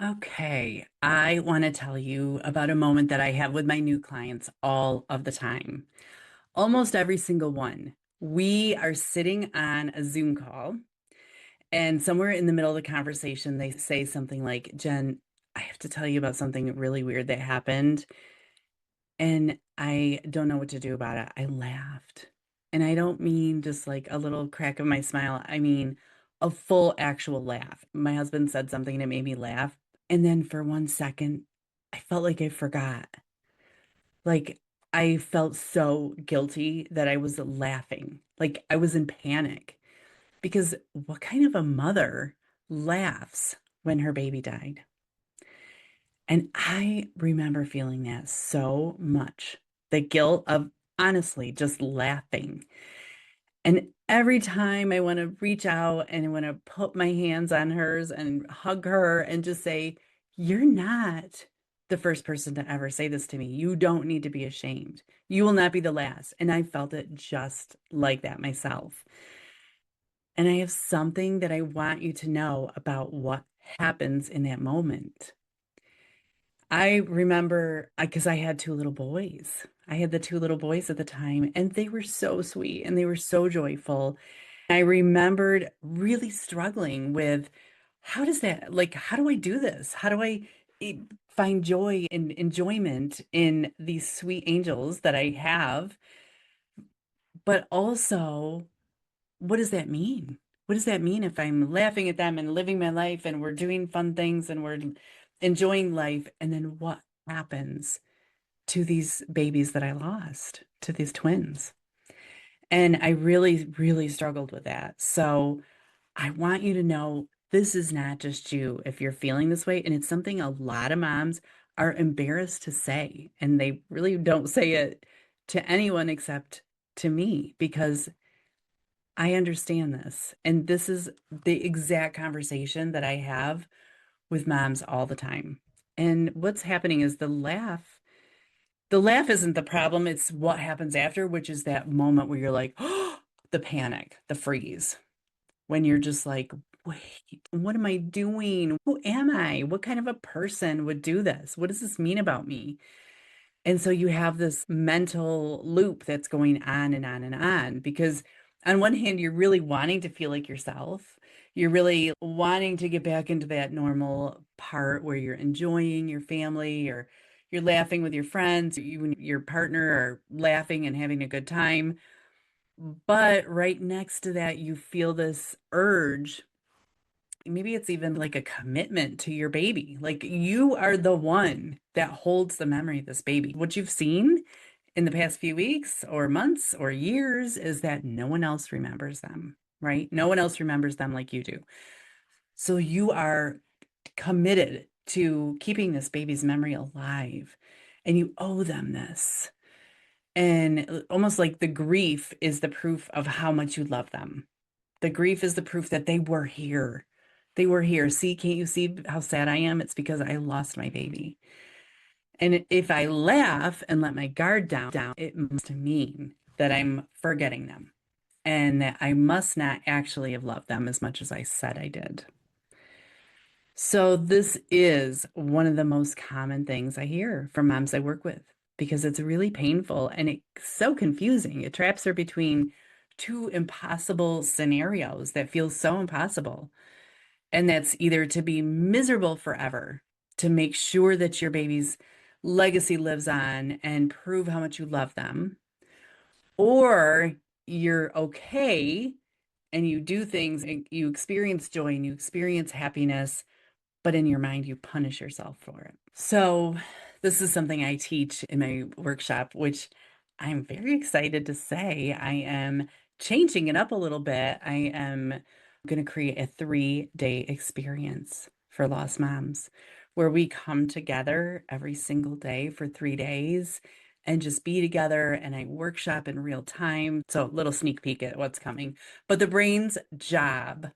Okay, I want to tell you about a moment that I have with my new clients all of the time. Almost every single one. We are sitting on a Zoom call, and somewhere in the middle of the conversation, they say something like, Jen, I have to tell you about something really weird that happened, and I don't know what to do about it. I laughed. And I don't mean just like a little crack of my smile. I mean a full actual laugh. My husband said something that made me laugh. And then for 1 second, I felt like I forgot. Like I felt so guilty that I was laughing. Like I was in panic because what kind of a mother laughs when her baby died? And I remember feeling that so much. The guilt of honestly just laughing. And every time I want to reach out and I want to put my hands on hers and hug her and just say, You're not the first person to ever say this to me. You don't need to be ashamed. You will not be the last. And I felt it just like that myself. And I have something that I want you to know about what happens in that moment. I remember because I had two little boys. I had the two little boys at the time, and they were so sweet and they were so joyful. I remembered really struggling with how does that, like, how do I do this? How do I find joy and enjoyment in these sweet angels that I have? But also, what does that mean? What does that mean if I'm laughing at them and living my life and we're doing fun things and we're enjoying life? And then what happens to these babies that I lost, to these twins? And I really, really struggled with that. So I want you to know this is not just you if you're feeling this way. And it's something a lot of moms are embarrassed to say. And they really don't say it to anyone except to me because I understand this. And this is the exact conversation that I have with moms all the time. And what's happening is the laugh isn't the problem. It's what happens after, which is that moment where you're like, oh, the panic, the freeze, when you're just like, wait, what am I doing? Who am I? What kind of a person would do this? What does this mean about me? And so you have this mental loop that's going on and on and on because on one hand, you're really wanting to feel like yourself. You're really wanting to get back into that normal part where you're enjoying your family or you're laughing with your friends, you and your partner are laughing and having a good time. But right next to that, you feel this urge. Maybe it's even like a commitment to your baby. Like you are the one that holds the memory of this baby. What you've seen in the past few weeks or months or years is that no one else remembers them, right? No one else remembers them like you do. So you are committed to keeping this baby's memory alive and you owe them this. And almost like the grief is the proof of how much you love them. The grief is the proof that they were here. They were here. See, can't you see how sad I am? It's because I lost my baby. And if I laugh and let my guard down, it must mean that I'm forgetting them and that I must not actually have loved them as much as I said I did. So this is one of the most common things I hear from moms I work with because it's really painful and it's so confusing. It traps her between two impossible scenarios that feel so impossible. And that's either to be miserable forever, to make sure that your baby's legacy lives on and prove how much you love them, or you're okay and you do things and you experience joy and you experience happiness, but in your mind, you punish yourself for it. So, this is something I teach in my workshop, which I'm very excited to say I am changing it up a little bit. I am going to create a 3-day experience for lost moms where we come together every single day for 3 days and just be together and I workshop in real time. So, little sneak peek at what's coming. But the brain's job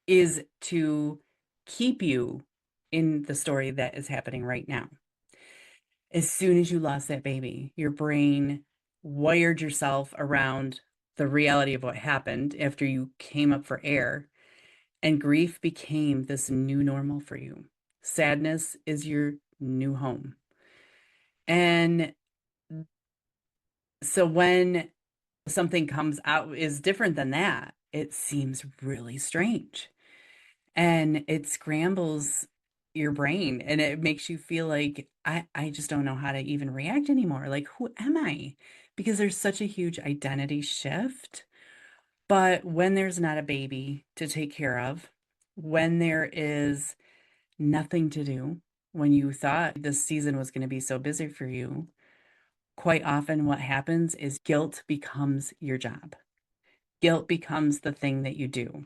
is to keep you in the story that is happening right now. As soon as you lost that baby, your brain wired yourself around the reality of what happened after you came up for air, and grief became this new normal for you. Sadness is your new home. And so when something comes out is different than that, it seems really strange. And it scrambles your brain and it makes you feel like I just don't know how to even react anymore. Like, who am I? Because there's such a huge identity shift. But when there's not a baby to take care of, when there is nothing to do, when you thought this season was going to be so busy for you, quite often what happens is guilt becomes your job. Guilt becomes the thing that you do.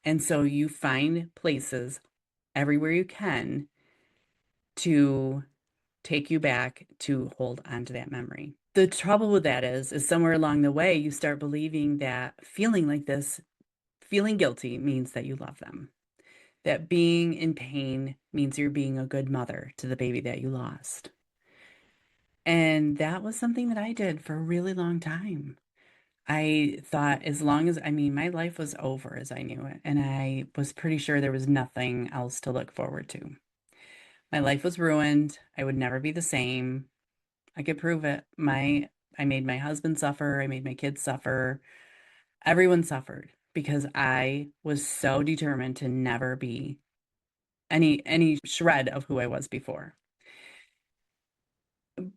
And so you find places everywhere you can to take you back to hold on to that memory. The trouble with that is somewhere along the way, you start believing that feeling like this, feeling guilty means that you love them, that being in pain means you're being a good mother to the baby that you lost. And that was something that I did for a really long time. I thought as long as, I mean, my life was over as I knew it, and I was pretty sure there was nothing else to look forward to. My life was ruined. I would never be the same. I could prove it. I made my husband suffer. I made my kids suffer. Everyone suffered because I was so determined to never be any shred of who I was before.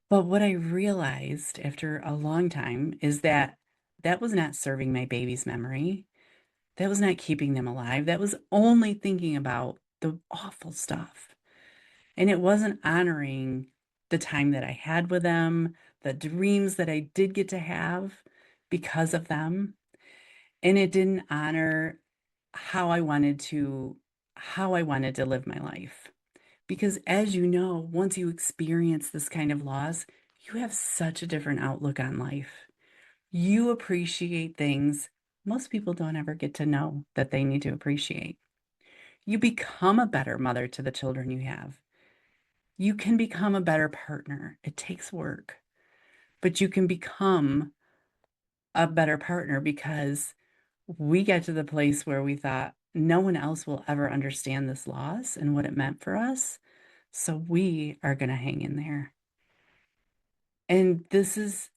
But what I realized after a long time is that that was not serving my baby's memory. That was not keeping them alive. That was only thinking about the awful stuff. And it wasn't honoring the time that I had with them, the dreams that I did get to have because of them. And it didn't honor how I wanted to how I wanted to live my life. Because as you know, once you experience this kind of loss, you have such a different outlook on life. You appreciate things most people don't ever get to know that they need to appreciate. You become a better mother to the children you have. You can become a better partner. It takes work, but you can become a better partner because we get to the place where we thought no one else will ever understand this loss and what it meant for us. So we are going to hang in there. And this is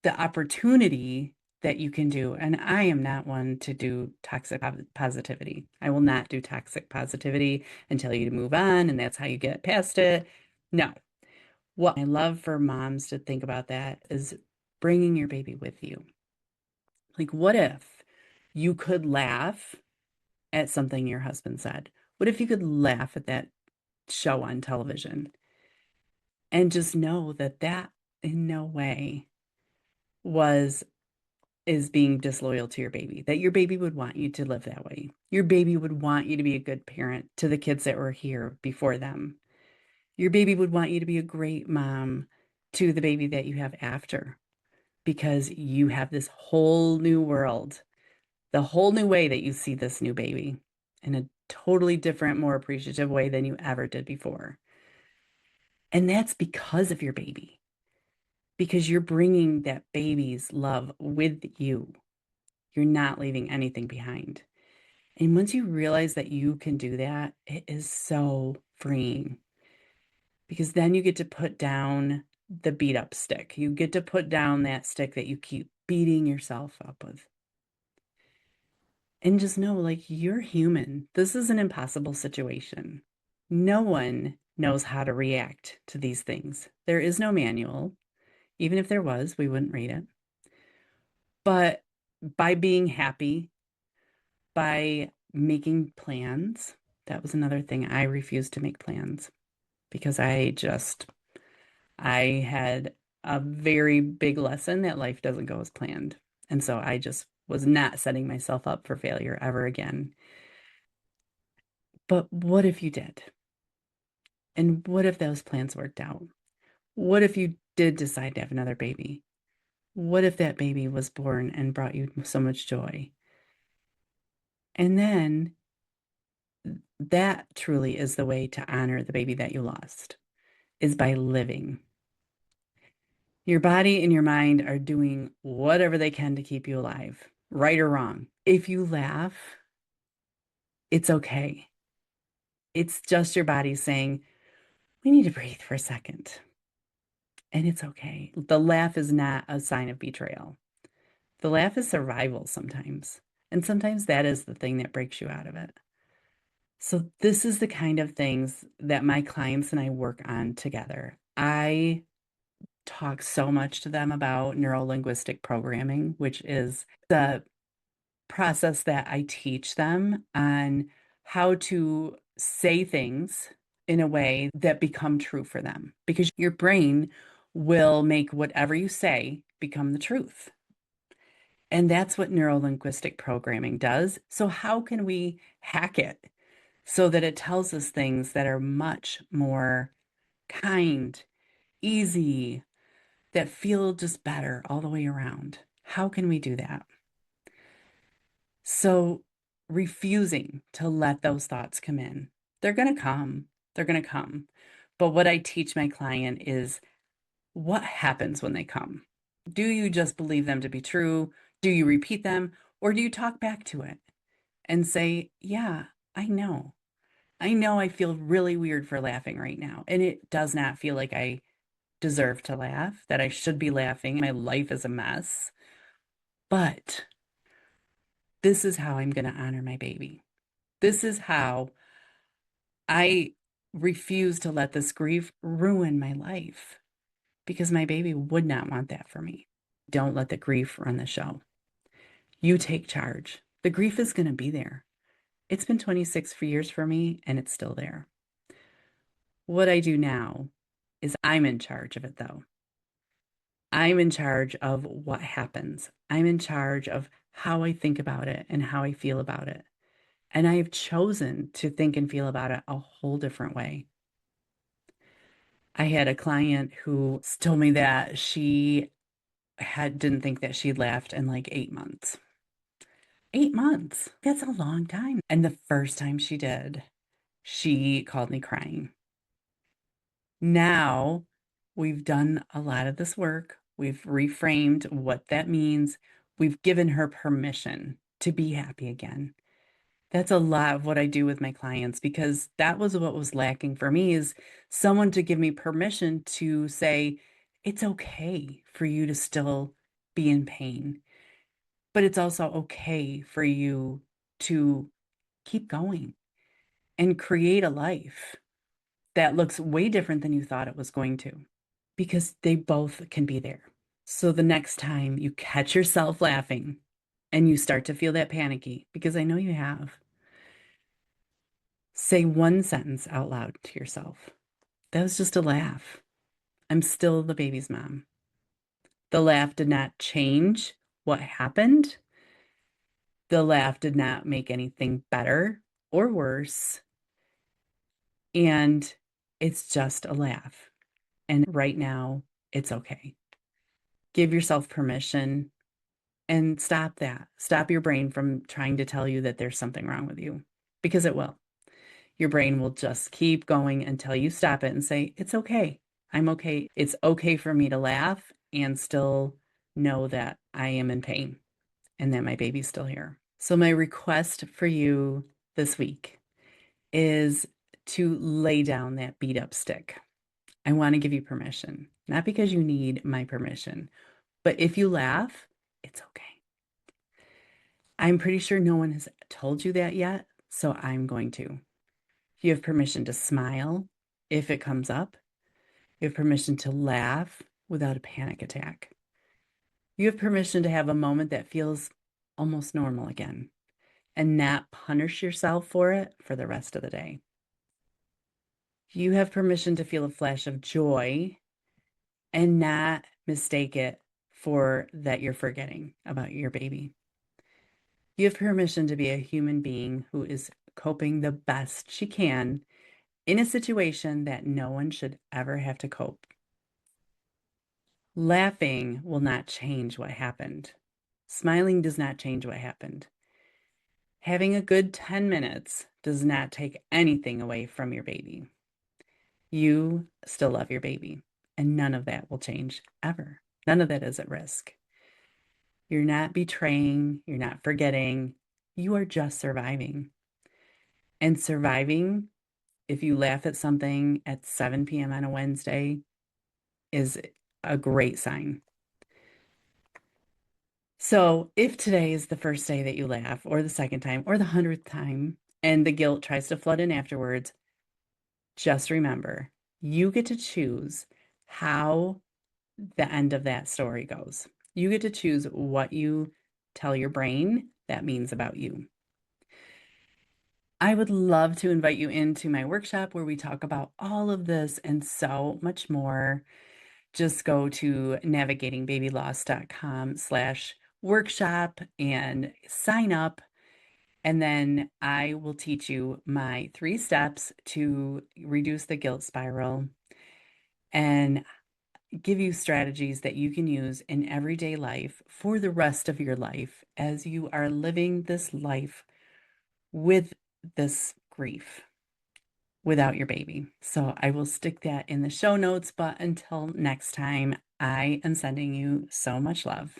the opportunity that you can do. And I am not one to do toxic positivity. I will not do toxic positivity and tell you to move on and that's how you get past it. No. What I love for moms to think about that is bringing your baby with you. Like, what if you could laugh at something your husband said? What if you could laugh at that show on television and just know that that in no way was is being disloyal to your baby, that your baby would want you to live that way. Your baby would want you to be a good parent to the kids that were here before them. Your baby would want you to be a great mom to the baby that you have after because you have this whole new world, the whole new way that you see this new baby in a totally different, more appreciative way than you ever did before. And that's because of your baby, because you're bringing that baby's love with you. You're not leaving anything behind. And once you realize that you can do that, it is so freeing because then you get to put down the beat up stick. You get to put down that stick that you keep beating yourself up with. And just know, like, you're human. This is an impossible situation. No one knows how to react to these things. There is no manual. Even if there was, we wouldn't read it. But by being happy, by making plans, that was another thing. I refused to make plans because I had a very big lesson that life doesn't go as planned. And so I just was not setting myself up for failure ever again. But what if you did? And what if those plans worked out? What if you did decide to have another baby? What if that baby was born and brought you so much joy? And then that truly is the way to honor the baby that you lost, is by living. Your body and your mind are doing whatever they can to keep you alive, right or wrong. If you laugh, it's okay. It's just your body saying, we need to breathe for a second. And it's okay. The laugh is not a sign of betrayal. The laugh is survival sometimes. And sometimes that is the thing that breaks you out of it. So, this is the kind of things that my clients and I work on together. I talk so much to them about neuro-linguistic programming, which is the process that I teach them on how to say things in a way that become true for them. Because your brain will make whatever you say become the truth. And that's what neuro-linguistic programming does. So, how can we hack it so that it tells us things that are much more kind, easy, that feel just better all the way around? How can we do that? So, refusing to let those thoughts come in, they're going to come. They're going to come. But what I teach my client is what happens when they come? Do you just believe them to be true? Do you repeat them? Or do you talk back to it and say, yeah, I know. I know I feel really weird for laughing right now. And it does not feel like I deserve to laugh, that I should be laughing. My life is a mess. But this is how I'm going to honor my baby. This is how I refuse to let this grief ruin my life because my baby would not want that for me. Don't let the grief run the show. You take charge. The grief is going to be there. It's been 26 years for me and it's still there. What I do now is I'm in charge of it though. I'm in charge of what happens. I'm in charge of how I think about it and how I feel about it. And I have chosen to think and feel about it a whole different way. I had a client who told me that she had didn't think that she'd laughed in like 8 months. 8 months. That's a long time. And the first time she did, she called me crying. Now we've done a lot of this work. We've reframed what that means. We've given her permission to be happy again. That's a lot of what I do with my clients because that was what was lacking for me is someone to give me permission to say, it's okay for you to still be in pain, but it's also okay for you to keep going and create a life that looks way different than you thought it was going to because they both can be there. So the next time you catch yourself laughing and you start to feel that panicky, because I know you have, say one sentence out loud to yourself. That was just a laugh. I'm still the baby's mom. The laugh did not change what happened. The laugh did not make anything better or worse. And it's just a laugh. And right now, it's okay. Give yourself permission and stop that. Stop your brain from trying to tell you that there's something wrong with you because it will. Your brain will just keep going until you stop it and say, it's okay. I'm okay. It's okay for me to laugh and still know that I am in pain and that my baby's still here. So, my request for you this week is to lay down that beat up stick. I want to give you permission, not because you need my permission, but if you laugh, it's okay. I'm pretty sure no one has told you that yet, so I'm going to. You have permission to smile if it comes up. You have permission to laugh without a panic attack. You have permission to have a moment that feels almost normal again and not punish yourself for it for the rest of the day. You have permission to feel a flash of joy and not mistake it for that you're forgetting about your baby. You have permission to be a human being who is coping the best she can in a situation that no one should ever have to cope. Laughing will not change what happened. Smiling does not change what happened. Having a good 10 minutes does not take anything away from your baby. You still love your baby, and none of that will change ever. None of that is at risk. You're not betraying, you're not forgetting, you are just surviving. And surviving if you laugh at something at 7 p.m. on a Wednesday is a great sign. So if today is the first day that you laugh, or the second time, or the 100th time, and the guilt tries to flood in afterwards, just remember, you get to choose how the end of that story goes. You get to choose what you tell your brain that means about you. I would love to invite you into my workshop where we talk about all of this and so much more. Just go to navigatingbabyloss.com/workshop and sign up. And then I will teach you my 3 steps to reduce the guilt spiral and give you strategies that you can use in everyday life for the rest of your life as you are living this life with this grief without your baby. So I will stick that in the show notes, but until next time, I am sending you so much love.